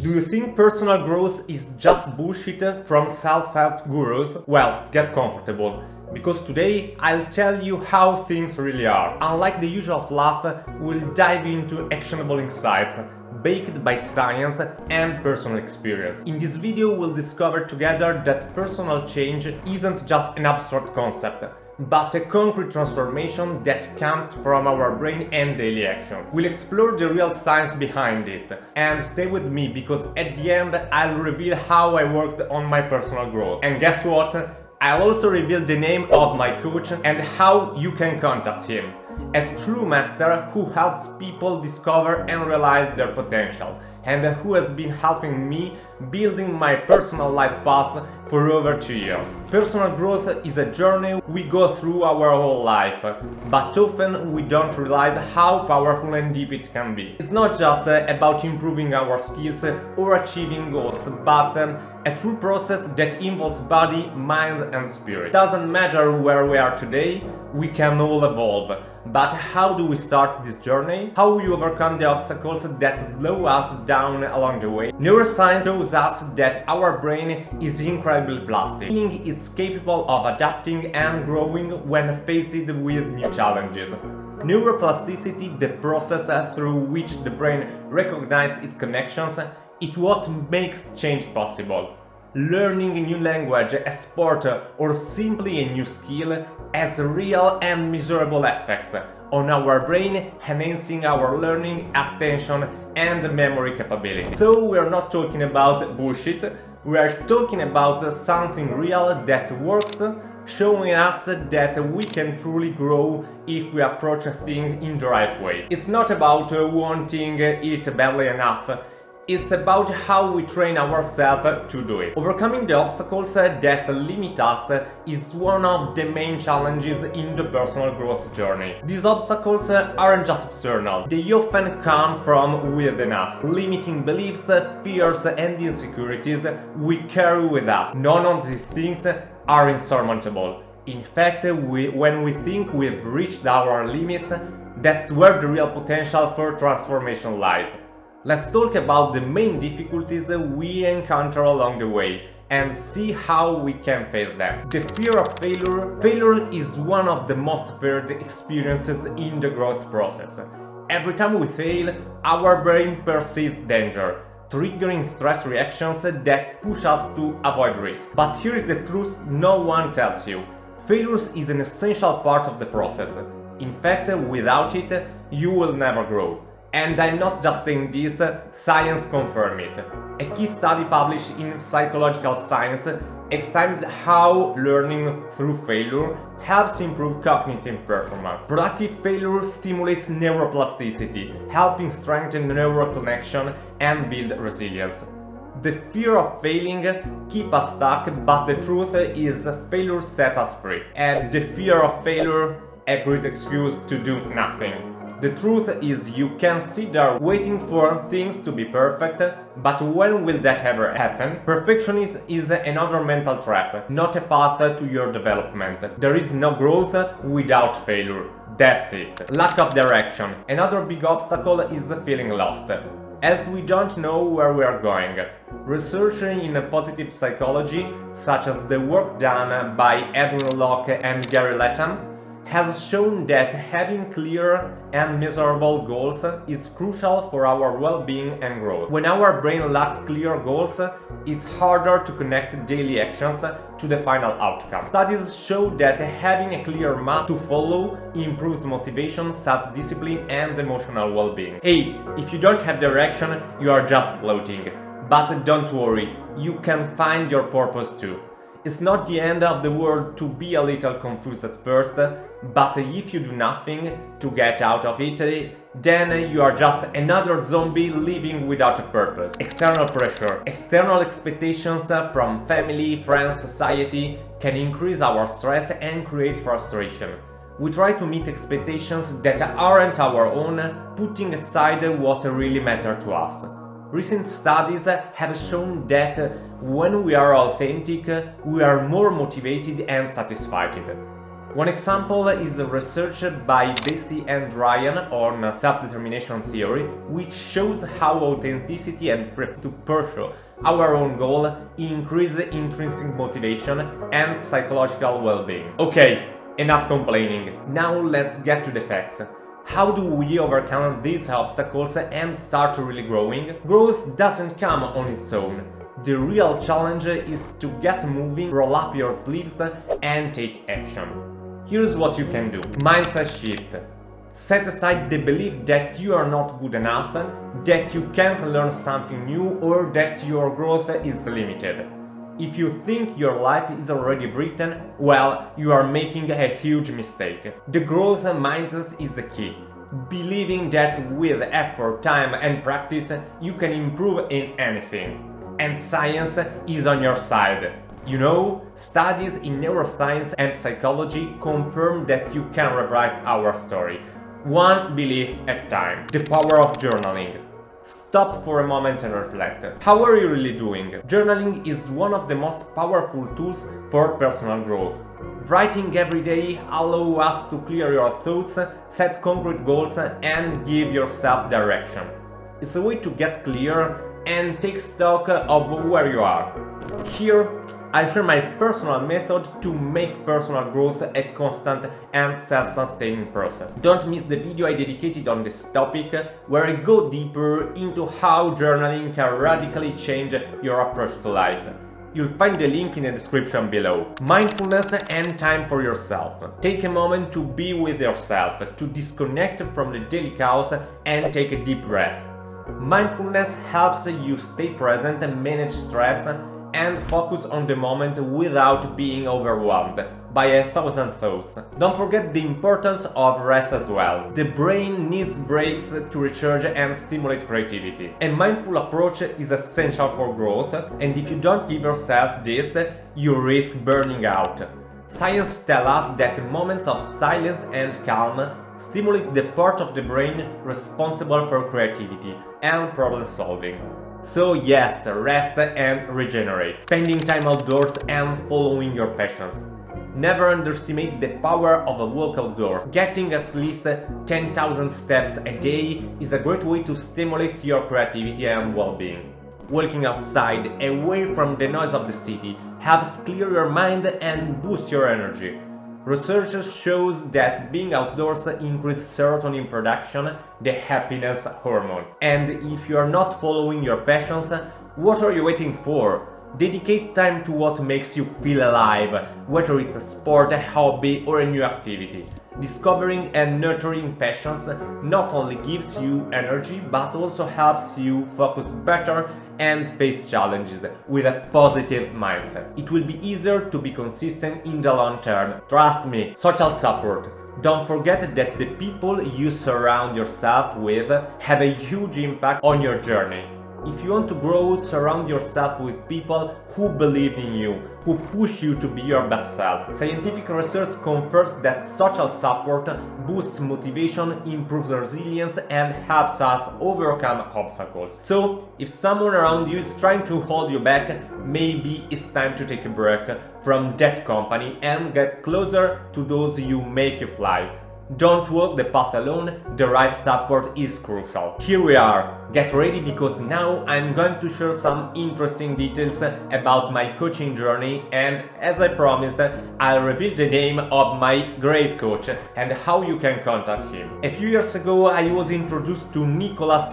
Do you think personal growth is just bullshit from self-help gurus? Well, get comfortable, because today I'll tell you how things really are. Unlike the usual fluff, we'll dive into actionable insights, backed by science and personal experience. In this video we'll discover together that personal change isn't just an abstract concept, but a concrete transformation that comes from our brain and daily actions. We'll explore the real science behind it, and stay with me because at the end I'll reveal how I worked on my personal growth. And guess what? I'll also reveal the name of my coach and how you can contact him. A true master who helps people discover and realize their potential, and who has been helping me building my personal life path for over 2 years. Personal growth is a journey we go through our whole life, but often we don't realize how powerful and deep it can be. It's not just about improving our skills or achieving goals, but a true process that involves body, mind and spirit. Doesn't matter where we are today, we can all evolve. But how do we start this journey? How we overcome the obstacles that slow us down along the way? Neuroscience shows us that our brain is incredibly plastic, meaning it's capable of adapting and growing when faced with new challenges. Neuroplasticity, the process through which the brain recognizes its connections, is what makes change possible. Learning a new language, a sport, or simply a new skill has real and measurable effects on our brain, enhancing our learning, attention, and memory capability. So we're not talking about bullshit, we're talking about something real that works, showing us that we can truly grow if we approach a thing in the right way. It's not about wanting it badly enough. It's about how we train ourselves to do it. Overcoming the obstacles that limit us is one of the main challenges in the personal growth journey. These obstacles aren't just external, they often come from within us, limiting beliefs, fears and insecurities we carry with us. None of these things are insurmountable. In fact, when we think we've reached our limits, that's where the real potential for transformation lies. Let's talk about the main difficulties we encounter along the way and see how we can face them. The fear of failure. Failure is one of the most feared experiences in the growth process. Every time we fail, our brain perceives danger, triggering stress reactions that push us to avoid risk. But here is the truth no one tells you. Failure is an essential part of the process. In fact, without it, you will never grow. And I'm not just saying this, science confirms it. A key study published in Psychological Science examined how learning through failure helps improve cognitive performance. Productive failure stimulates neuroplasticity, helping strengthen neural connection and build resilience. The fear of failing keeps us stuck, but the truth is failure sets us free. And the fear of failure, a great excuse to do nothing. The truth is you can sit there waiting for things to be perfect, but when will that ever happen? Perfectionism is another mental trap, not a path to your development. There is no growth without failure. That's it. Lack of direction. Another big obstacle is feeling lost, as we don't know where we are going. Research in positive psychology, such as the work done by Edwin Locke and Gary Latham, has shown that having clear and measurable goals is crucial for our well-being and growth. When our brain lacks clear goals, it's harder to connect daily actions to the final outcome. Studies show that having a clear map to follow improves motivation, self-discipline and emotional well-being. Hey, if you don't have direction, you are just floating. But don't worry, you can find your purpose too. It's not the end of the world to be a little confused at first, but if you do nothing to get out of it, then you are just another zombie living without a purpose. External pressure. External expectations from family, friends, society can increase our stress and create frustration. We try to meet expectations that aren't our own, putting aside what really matters to us. Recent studies have shown that when we are authentic, we are more motivated and satisfied. One example is a research by Deci and Ryan on self-determination theory, which shows how authenticity and freedom to pursue our own goal increase intrinsic motivation and psychological well-being. Okay, enough complaining. Now let's get to the facts. How do we overcome these obstacles and start really growing? Growth doesn't come on its own. The real challenge is to get moving, roll up your sleeves and take action. Here's what you can do. Mindset shift. Set aside the belief that you are not good enough, that you can't learn something new, or that your growth is limited. If you think your life is already written, well, you are making a huge mistake. The growth mindset is the key. Believing that with effort, time and practice, you can improve in anything. And science is on your side. You know, studies in neuroscience and psychology confirm that you can rewrite our story, one belief at a time. The power of journaling. Stop for a moment and reflect. How are you really doing? Journaling is one of the most powerful tools for personal growth. Writing every day allows us to clear your thoughts, set concrete goals, and give yourself direction. It's a way to get clear and take stock of where you are. Here, I share my personal method to make personal growth a constant and self-sustaining process. Don't miss the video I dedicated on this topic, where I go deeper into how journaling can radically change your approach to life. You'll find the link in the description below. Mindfulness and time for yourself. Take a moment to be with yourself, to disconnect from the daily chaos and take a deep breath. Mindfulness helps you stay present, manage stress, and focus on the moment without being overwhelmed by 1,000 thoughts. Don't forget the importance of rest as well. The brain needs breaks to recharge and stimulate creativity. A mindful approach is essential for growth, and if you don't give yourself this, you risk burning out. Science tells us that moments of silence and calm stimulate the part of the brain responsible for creativity and problem solving. So yes, rest and regenerate. Spending time outdoors and following your passions. Never underestimate the power of a walk outdoors. Getting at least 10,000 steps a day is a great way to stimulate your creativity and well-being. Walking outside, away from the noise of the city, helps clear your mind and boost your energy. Research shows that being outdoors increases serotonin production, the happiness hormone. And if you are not following your passions, what are you waiting for? Dedicate time to what makes you feel alive, whether it's a sport, a hobby, or a new activity. Discovering and nurturing passions not only gives you energy, but also helps you focus better and face challenges with a positive mindset. It will be easier to be consistent in the long term. Trust me. Social support. Don't forget that the people you surround yourself with have a huge impact on your journey. If you want to grow, surround yourself with people who believe in you, who push you to be your best self. Scientific research confirms that social support boosts motivation, improves resilience, and helps us overcome obstacles. So, if someone around you is trying to hold you back, maybe it's time to take a break from that company and get closer to those who make you fly. Don't walk the path alone, the right support is crucial. Here we are. Get ready, because now I'm going to share some interesting details about my coaching journey, and as I promised, I'll reveal the name of my great coach and how you can contact him. A few years ago I was introduced to Nicolas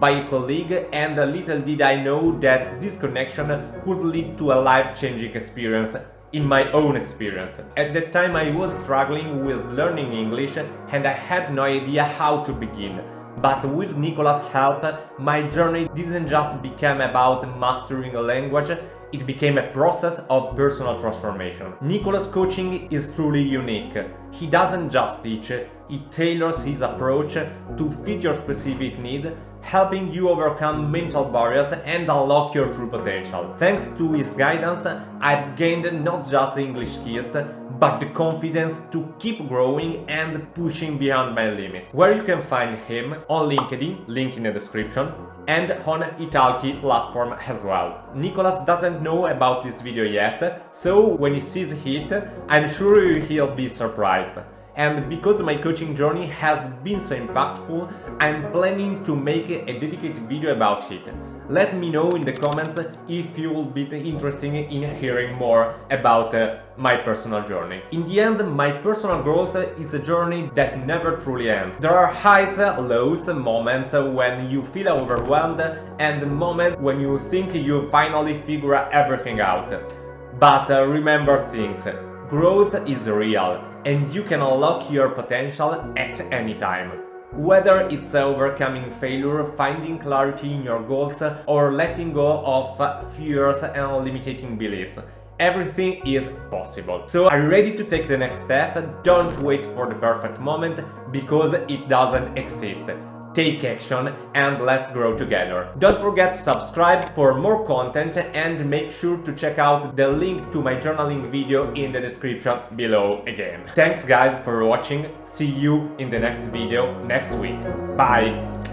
by a colleague, and little did I know that this connection would lead to a life-changing experience. In my own experience. At that time I was struggling with learning English and I had no idea how to begin. But with Nicolas' help, my journey didn't just become about mastering a language, it became a process of personal transformation. Nicolas' coaching is truly unique. He doesn't just teach, he tailors his approach to fit your specific need, helping you overcome mental barriers and unlock your true potential. Thanks to his guidance, I've gained not just English skills, but the confidence to keep growing and pushing beyond my limits. Where you can find him on LinkedIn, link in the description, and on Italki platform as well. Nicolas doesn't know about this video yet, so when he sees it, I'm sure he'll be surprised. And because my coaching journey has been so impactful, I'm planning to make a dedicated video about it. Let me know in the comments if you will be interested in hearing more about my personal journey. In the end, my personal growth is a journey that never truly ends. There are highs, lows, moments when you feel overwhelmed, and moments when you think you finally figure everything out. But remember things. Growth is real, and you can unlock your potential at any time. Whether it's overcoming failure, finding clarity in your goals, or letting go of fears and limiting beliefs, everything is possible. So are you ready to take the next step? Don't wait for the perfect moment, because it doesn't exist. Take action and let's grow together. Don't forget to subscribe for more content and make sure to check out the link to my journaling video in the description below again. Thanks guys for watching. See you in the next video next week. Bye!